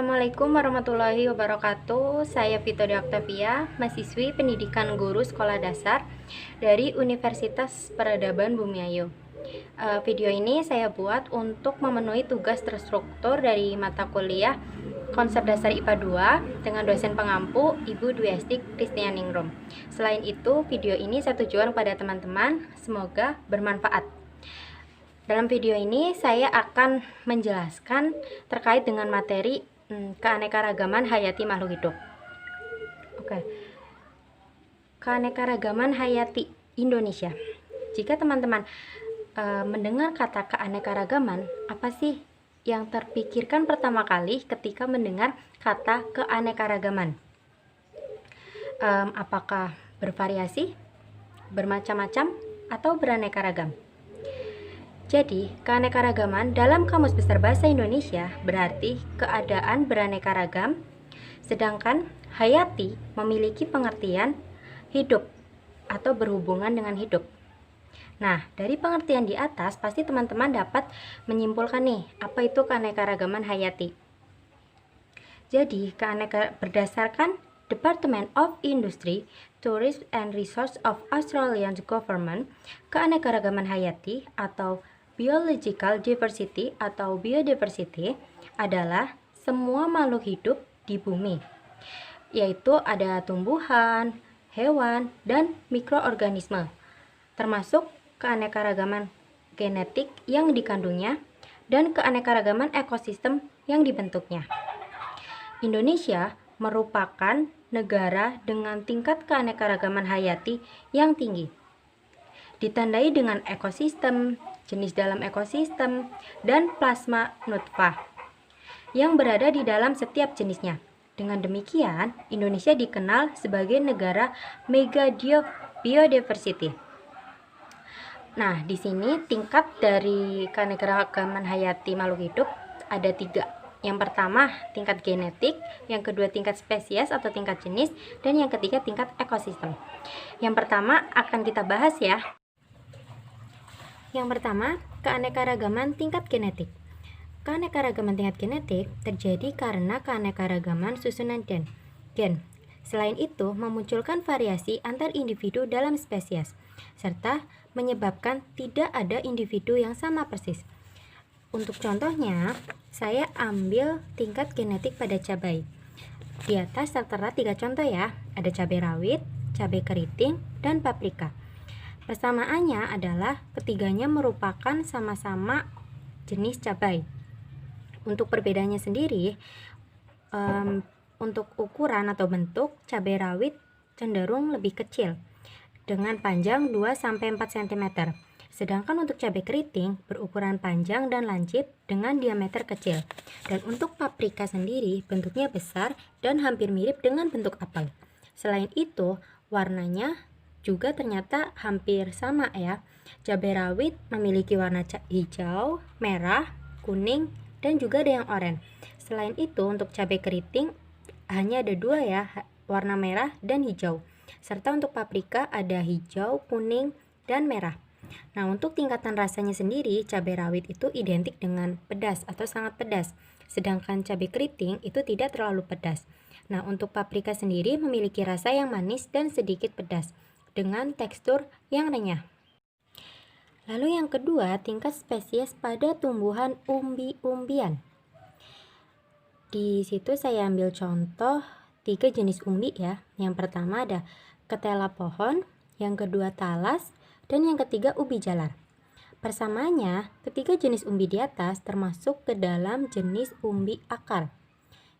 Assalamualaikum warahmatullahi wabarakatuh. Saya Victoria Octavia, mahasiswi pendidikan guru sekolah dasar dari Universitas Peradaban Bumiayu. Video ini saya buat untuk memenuhi tugas terstruktur dari mata kuliah Konsep Dasar IPA 2 dengan dosen pengampu Ibu Dwi Esti Kristianingrum. Selain itu, video ini saya tujukan kepada teman-teman, semoga bermanfaat. Dalam video ini saya akan menjelaskan terkait dengan materi keanekaragaman hayati makhluk hidup. Oke. Keanekaragaman hayati Indonesia. Jika teman-teman mendengar kata keanekaragaman, apa sih yang terpikirkan pertama kali ketika mendengar kata keanekaragaman? Apakah bervariasi, bermacam-macam, atau beraneka ragam? Jadi, keanekaragaman dalam Kamus Besar Bahasa Indonesia berarti keadaan beraneka ragam, sedangkan hayati memiliki pengertian hidup atau berhubungan dengan hidup. Nah, dari pengertian di atas pasti teman-teman dapat menyimpulkan nih, apa itu keanekaragaman hayati. Jadi, berdasarkan Department of Industry, Tourism and Research of Australian Government, keanekaragaman hayati atau biological diversity atau biodiversity adalah semua makhluk hidup di bumi, yaitu ada tumbuhan, hewan, dan mikroorganisme, termasuk keanekaragaman genetik yang dikandungnya dan keanekaragaman ekosistem yang dibentuknya. Indonesia merupakan negara dengan tingkat keanekaragaman hayati yang tinggi, ditandai dengan ekosistem, jenis dalam ekosistem, dan plasma nutfah yang berada di dalam setiap jenisnya. Dengan demikian, Indonesia dikenal sebagai negara mega biodiversity. Nah, di sini tingkat dari keanekaragaman hayati makhluk hidup ada 3. Yang pertama, tingkat genetik, yang kedua tingkat spesies atau tingkat jenis, dan yang ketiga tingkat ekosistem. Yang pertama akan kita bahas ya. Yang pertama, keanekaragaman tingkat genetik. Keanekaragaman tingkat genetik terjadi karena keanekaragaman susunan gen. Selain itu, memunculkan variasi antar individu dalam spesies, serta menyebabkan tidak ada individu yang sama persis. Untuk contohnya, saya ambil tingkat genetik pada cabai. Di atas tertera 3 contoh ya, ada cabai rawit, cabai keriting, dan paprika. Persamaannya adalah ketiganya merupakan sama-sama jenis cabai. Untuk perbedaannya sendiri, untuk ukuran atau bentuk, cabai rawit cenderung lebih kecil dengan panjang 2-4 cm. Sedangkan untuk cabai keriting berukuran panjang dan lancip dengan diameter kecil. Dan untuk paprika sendiri bentuknya besar dan hampir mirip dengan bentuk apel. Selain itu, warnanya juga ternyata hampir sama ya. Cabai rawit memiliki warna hijau, merah, kuning, dan juga ada yang oranye. Selain itu, untuk cabai keriting hanya ada 2 ya, warna merah dan hijau. Serta untuk paprika ada hijau, kuning, dan merah. Nah, untuk tingkatan rasanya sendiri, cabai rawit itu identik dengan pedas atau sangat pedas. Sedangkan cabai keriting itu tidak terlalu pedas. Nah, untuk paprika sendiri memiliki rasa yang manis dan sedikit pedas, dengan tekstur yang renyah. Lalu yang kedua, tingkat spesies pada tumbuhan umbi-umbian. Di situ saya ambil contoh 3 jenis umbi ya. Yang pertama ada ketela pohon, yang kedua talas, dan yang ketiga ubi jalar. Persamaannya, ketiga jenis umbi di atas termasuk ke dalam jenis umbi akar,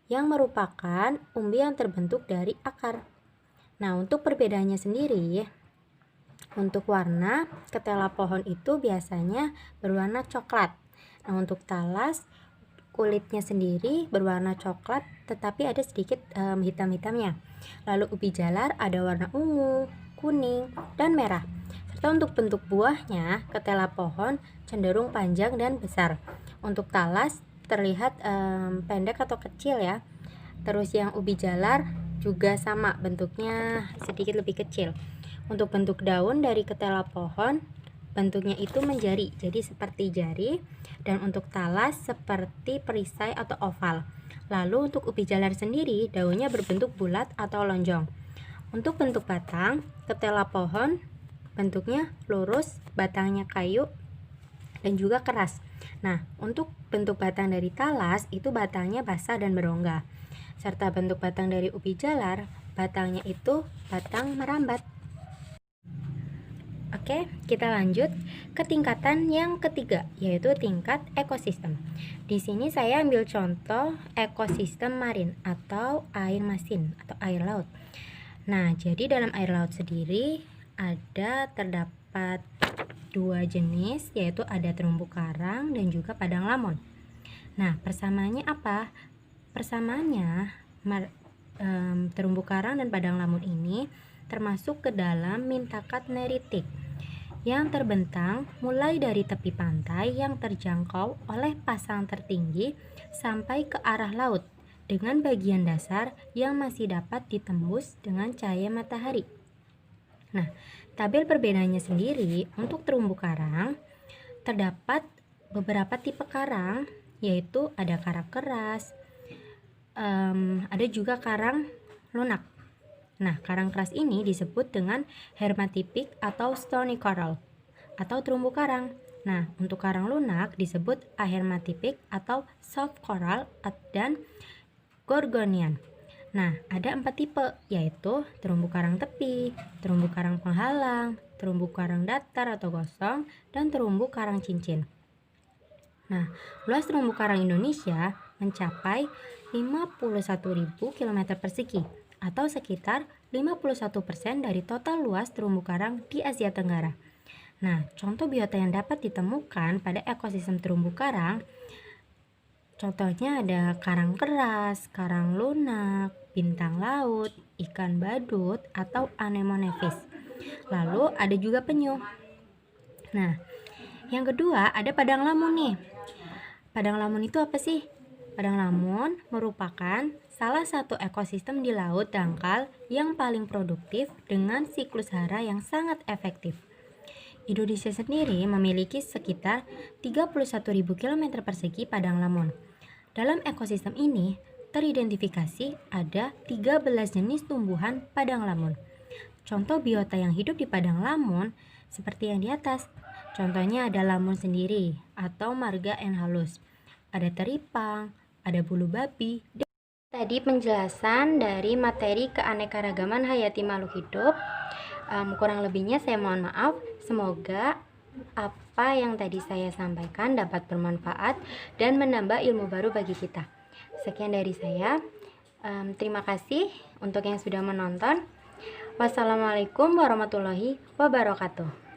yang merupakan umbi yang terbentuk dari akar. Nah, untuk perbedaannya sendiri, untuk warna, ketela pohon itu biasanya berwarna coklat. Nah, untuk talas, kulitnya sendiri berwarna coklat tetapi ada sedikit hitam-hitamnya. Lalu ubi jalar ada warna ungu, kuning, dan merah. Serta untuk bentuk buahnya, ketela pohon cenderung panjang dan besar. Untuk talas terlihat pendek atau kecil ya. Terus yang ubi jalar juga sama, bentuknya sedikit lebih kecil. Untuk bentuk daun dari ketela pohon bentuknya itu menjari, jadi seperti jari. Dan untuk talas seperti perisai atau oval. Lalu untuk ubi jalar sendiri, daunnya berbentuk bulat atau lonjong. Untuk bentuk batang, ketela pohon, bentuknya lurus, batangnya kayu, dan juga keras. Nah, untuk bentuk batang dari talas, itu batangnya basah dan berongga. Serta bentuk batang dari ubi jalar, batangnya itu batang merambat. Oke, kita lanjut ke tingkatan yang ketiga, yaitu tingkat ekosistem. Di sini saya ambil contoh ekosistem marin atau air masin atau air laut. Nah, jadi dalam air laut sendiri terdapat dua jenis, yaitu ada terumbu karang dan juga padang lamun. Nah, persamaannya apa? Persamaannya terumbu karang dan padang lamun ini termasuk ke dalam mintakat neritik yang terbentang mulai dari tepi pantai yang terjangkau oleh pasang tertinggi sampai ke arah laut dengan bagian dasar yang masih dapat ditembus dengan cahaya matahari. Nah, tabel perbedaannya sendiri untuk terumbu karang terdapat beberapa tipe karang, yaitu ada karang keras, ada juga karang lunak. Nah, karang keras ini disebut dengan hermatipik atau stony coral atau terumbu karang. Nah, untuk karang lunak disebut ahermatipik atau soft coral dan gorgonian. Nah, ada 4 tipe, yaitu terumbu karang tepi, terumbu karang penghalang, terumbu karang datar atau gosong, dan terumbu karang cincin. Nah, luas terumbu karang Indonesia mencapai 51.000 km persegi atau sekitar 51% dari total luas terumbu karang di Asia Tenggara. Nah, contoh biota yang dapat ditemukan pada ekosistem terumbu karang, contohnya ada karang keras, karang lunak, bintang laut, ikan badut, atau anemone fish. Lalu ada juga penyu. Nah, yang kedua ada padang lamun nih. Padang lamun itu apa sih? Padang lamun merupakan salah satu ekosistem di laut dangkal yang paling produktif dengan siklus hara yang sangat efektif. Indonesia sendiri memiliki sekitar 31.000 km persegi padang lamun. Dalam ekosistem ini teridentifikasi ada 13 jenis tumbuhan padang lamun. Contoh biota yang hidup di padang lamun seperti yang di atas. Contohnya ada lamun sendiri atau marga enhalus, ada teripang, ada bulu babi. Tadi penjelasan dari materi keanekaragaman hayati makhluk hidup. Kurang lebihnya saya mohon maaf. Semoga apa yang tadi saya sampaikan dapat bermanfaat dan menambah ilmu baru bagi kita. Sekian dari saya. Terima kasih untuk yang sudah menonton. Wassalamualaikum warahmatullahi wabarakatuh.